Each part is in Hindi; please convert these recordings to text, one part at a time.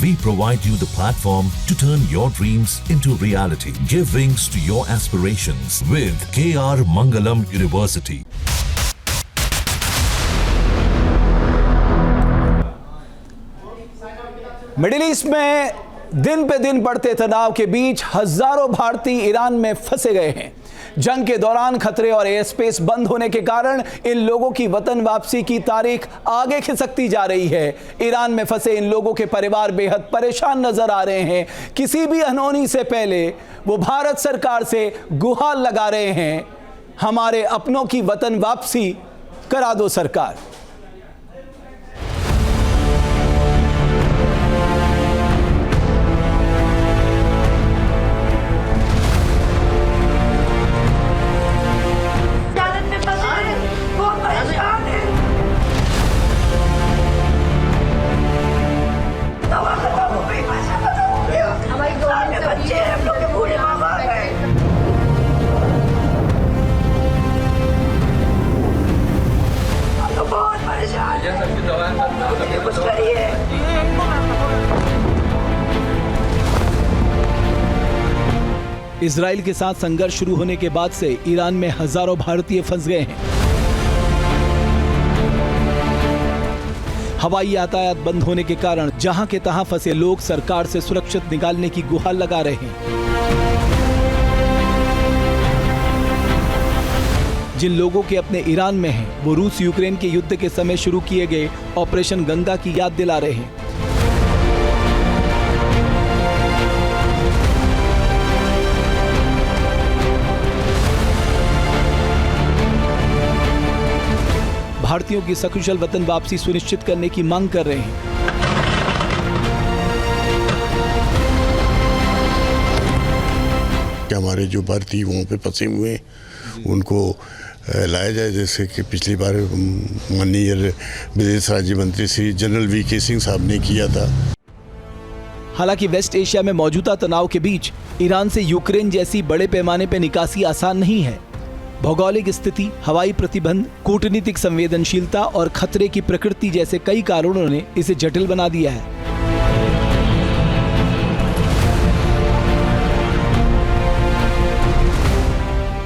We provide you the platform to turn your dreams into reality. Give wings to your aspirations with KR Mangalam University. Middle east में दिन पे दिन बढ़ते तनाव के बीच हजारों भारतीय ईरान में फंसे गए हैं। जंग के दौरान खतरे और एयर स्पेस बंद होने के कारण इन लोगों की वतन वापसी की तारीख आगे खिसकती जा रही है। ईरान में फंसे इन लोगों के परिवार बेहद परेशान नजर आ रहे हैं। किसी भी अनहोनी से पहले वो भारत सरकार से गुहार लगा रहे हैं, हमारे अपनों की वतन वापसी करा दो सरकार। इजराइल के साथ संघर्ष शुरू होने के बाद से ईरान में हजारों भारतीय फंस गए हैं। हवाई यातायात बंद होने के कारण जहां के तहां फंसे लोग सरकार से सुरक्षित निकालने की गुहार लगा रहे हैं। जिन लोगों के अपने ईरान में हैं, वो रूस यूक्रेन के युद्ध के समय शुरू किए गए ऑपरेशन गंगा की याद दिला रहे हैं। भारतीयों की सकुशल वतन वापसी सुनिश्चित करने की मांग कर रहे हैं। कि हमारे जो भारतीय वहाँ पे फंसे हुए हैं उनको लाया जाए, जैसे कि पिछली बार माननीय विदेश राज्य मंत्री श्री जनरल वीके सिंह साहब ने किया था। हालांकि वेस्ट एशिया में मौजूदा तनाव के बीच ईरान से यूक्रेन जैसी बड़े पैमाने पर निकासी आसान नहीं है। भौगोलिक स्थिति, हवाई प्रतिबंध, कूटनीतिक संवेदनशीलता और खतरे की प्रकृति जैसे कई कारणों ने इसे जटिल बना दिया है।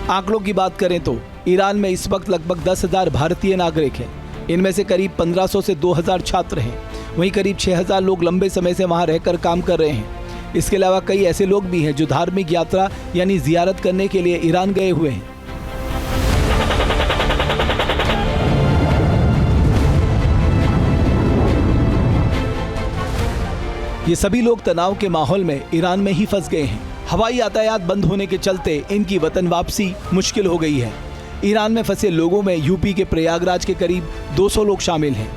आंकड़ों की बात करें तो ईरान में इस वक्त लगभग 10,000 भारतीय नागरिक हैं। इनमें से करीब 1500 से 2000 छात्र हैं। वहीं करीब 6000 लोग लंबे समय से वहां रहकर काम कर रहे हैं। इसके अलावा कई ऐसे लोग भी हैं जो धार्मिक यात्रा यानी जियारत करने के लिए ईरान गए हुए हैं। ये सभी लोग तनाव के माहौल में ईरान में ही फंस गए हैं। हवाई यातायात बंद होने के चलते इनकी वतन वापसी मुश्किल हो गई है। ईरान में फंसे लोगों में यूपी के प्रयागराज के करीब 200 लोग शामिल हैं।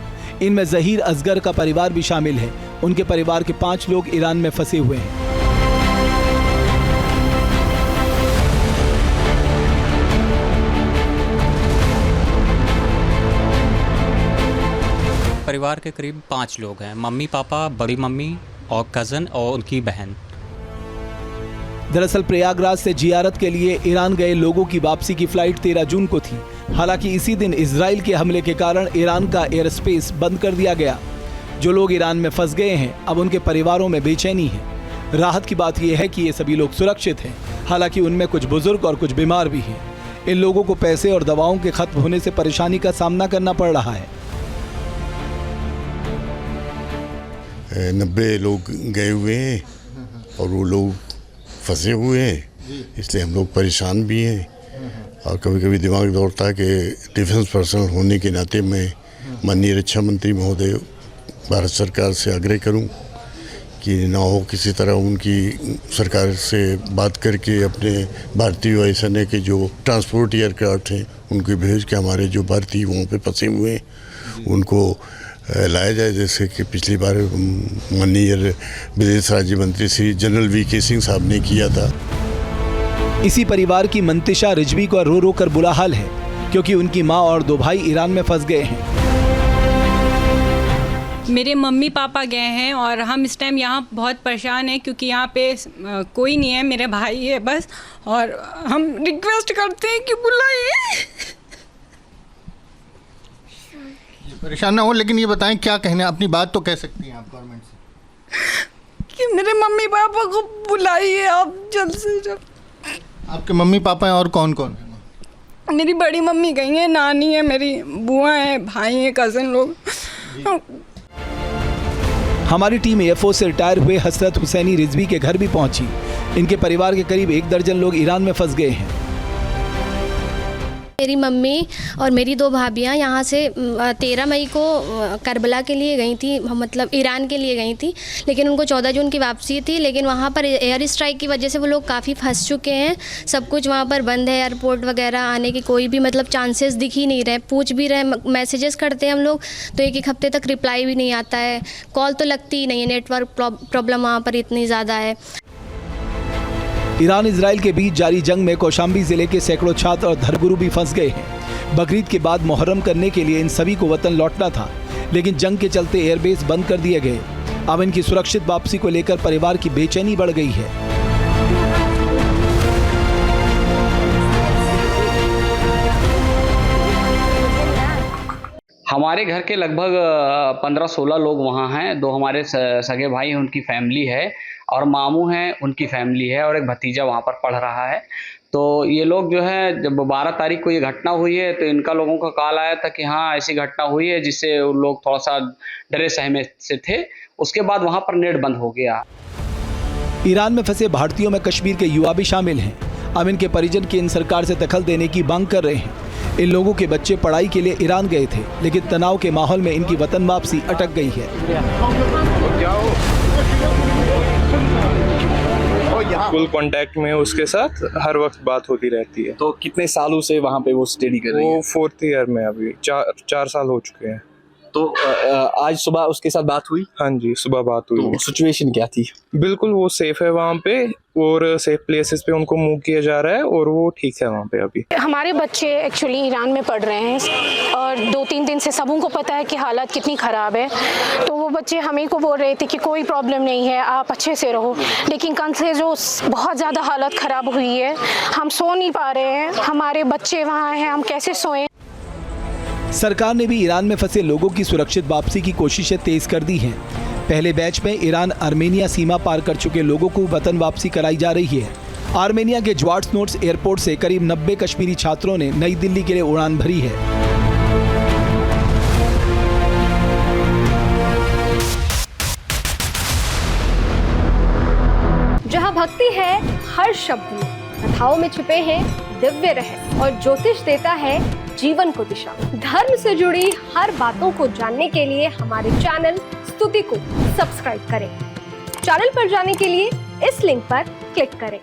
इनमें जहीर असगर का परिवार भी शामिल है। उनके परिवार के 5 लोग ईरान में फंसे हुए हैं। परिवार के करीब 5 लोग हैं, मम्मी पापा, बड़ी मम्मी और कज़न और उनकी बहन। दरअसल प्रयागराज से जियारत के लिए ईरान गए लोगों की वापसी की फ्लाइट 13 जून को थी। हालांकि इसी दिन इजराइल के हमले के कारण ईरान का एयर स्पेस बंद कर दिया गया। जो लोग ईरान में फंस गए हैं, अब उनके परिवारों में बेचैनी है। राहत की बात यह है कि ये सभी लोग सुरक्षित हैं। हालांकि उनमें कुछ बुजुर्ग और कुछ बीमार भी हैं। इन लोगों को पैसे और दवाओं के खत्म होने से परेशानी का सामना करना पड़ रहा है। 90 लोग गए हुए हैं और वो लोग फंसे हुए हैं, इसलिए हम लोग परेशान भी हैं। और कभी कभी दिमाग दौड़ता है कि डिफेंस पर्सनल होने के नाते मैं माननीय रक्षा मंत्री महोदय भारत सरकार से आग्रह करूं कि ना हो किसी तरह उनकी सरकार से बात करके अपने भारतीय वायुसेना के जो ट्रांसपोर्ट एयरक्राफ्ट हैं उनको भेज के हमारे जो भारतीय वहाँ पे फंसे हुए हैं उनको लाया जाए, जैसे कि पिछली बार माननीय विदेश राज्य मंत्री श्री जनरल वीके सिंह साहब ने किया था। इसी परिवार की मंतिशा रिजवी का रो रो कर बुरा हाल है, क्योंकि उनकी मां और 2 भाई ईरान में फंस गए हैं। मेरे मम्मी पापा गए हैं और हम इस टाइम यहाँ बहुत परेशान हैं, क्योंकि यहाँ पे कोई नहीं है, मेरे भाई है बस। और हम रिक्वेस्ट करते हैं कि बुलाइए। परेशान ना हो, लेकिन ये बताएं क्या कहना है, अपनी बात तो कह सकती हैं आप गवर्नमेंट से। कि मेरे मम्मी पापा को बुलाइए आप जल्द से जल्द। आपके मम्मी पापा हैं और कौन कौन है? मेरी बड़ी मम्मी गई है, नानी है, मेरी बुआ है, भाई है, कज़न लोग। हमारी टीम एयरफोर्स से रिटायर हुए हसरत हुसैनी रिजवी के घर भी पहुंची। इनके परिवार के करीब 1 दर्जन लोग ईरान में फंस गए हैं। मेरी मम्मी और मेरी 2 भाभियाँ यहाँ से 13 मई को करबला के लिए गई थी, मतलब ईरान के लिए गई थी, लेकिन उनको 14 जून की वापसी थी। लेकिन वहाँ पर एयर स्ट्राइक की वजह से वो लोग काफ़ी फंस चुके हैं। सब कुछ वहाँ पर बंद है, एयरपोर्ट वगैरह आने की कोई भी मतलब चांसेस दिख ही नहीं रहे। पूछ भी रहे, मैसेजेस करते हैं हम लोग तो 1-1 हफ्ते तक रिप्लाई भी नहीं आता है, कॉल तो लगती ही नहीं है, नेटवर्क प्रॉब्लम वहाँ पर इतनी ज़्यादा है। ईरान इजराइल के बीच जारी जंग में कौशाम्बी जिले के सैकड़ों छात्र और धर्मगुरु भी फंस गए हैं। बकरीद के बाद मुहर्रम करने के लिए इन सभी को वतन लौटना था, लेकिन जंग के चलते एयरबेस बंद कर दिए गए। अब इनकी सुरक्षित वापसी को लेकर परिवार की बेचैनी बढ़ गई है। हमारे घर के लगभग 15-16 लोग वहाँ हैं। 2 हमारे सगे भाई हैं, उनकी फैमिली है, और मामू हैं, उनकी फैमिली है, और एक भतीजा वहाँ पर पढ़ रहा है। तो ये लोग जो है, जब 12 तारीख को ये घटना हुई है तो इनका लोगों का कॉल आया था कि हाँ ऐसी घटना हुई है, जिससे वो लोग थोड़ा सा डरे सहमे से थे। उसके बाद वहाँ पर नेट बंद हो गया। ईरान में फंसे भारतीयों में कश्मीर के युवा भी शामिल हैं। अब इनके परिजन केंद्र सरकार से दखल देने की मांग कर रहे हैं। इन लोगों के बच्चे पढ़ाई के लिए ईरान गए थे, लेकिन तनाव के माहौल में इनकी वतन वापसी अटक गई है। फुल कांटेक्ट में उसके साथ हर वक्त बात होती रहती है। तो कितने सालों से वहाँ पे वो स्टडी कर रही है? वो 4th ईयर में अभी 4 साल हो चुके हैं। तो आज सुबह उसके साथ बात हुई? हाँ जी, सुबह बात हुई। तो सिचुएशन क्या थी? बिल्कुल वो सेफ है वहाँ पे, और सेफ प्लेसेस पे उनको मूव किया जा रहा है, और वो ठीक है वहाँ पे अभी। हमारे बच्चे एक्चुअली ईरान में पढ़ रहे हैं, और 2-3 दिन से सबों को पता है कि हालत कितनी ख़राब है। तो वो बच्चे हमें को बोल रहे थे कि कोई प्रॉब्लम नहीं है, आप अच्छे से रहो। लेकिन कल से जो बहुत ज़्यादा हालत ख़राब हुई है, हम सो नहीं पा रहे हैं, हमारे बच्चे वहाँ हैं, हम कैसे सोएं। सरकार ने भी ईरान में फंसे लोगों की सुरक्षित वापसी की कोशिशें तेज कर दी हैं। पहले बैच में ईरान आर्मेनिया सीमा पार कर चुके लोगों को वतन वापसी कराई जा रही है। आर्मेनिया के ज्वार्ट्सनोट्स एयरपोर्ट से करीब 90 कश्मीरी छात्रों ने नई दिल्ली के लिए उड़ान भरी है। जहां भक्ति है हर शब्द में, कथाओं में छुपे हैं दिव्य रहस्य, और ज्योतिष देता है जीवन को दिशा। धर्म से जुड़ी हर बातों को जानने के लिए हमारे चैनल स्तुति को सब्सक्राइब करें। चैनल पर जाने के लिए इस लिंक पर क्लिक करें।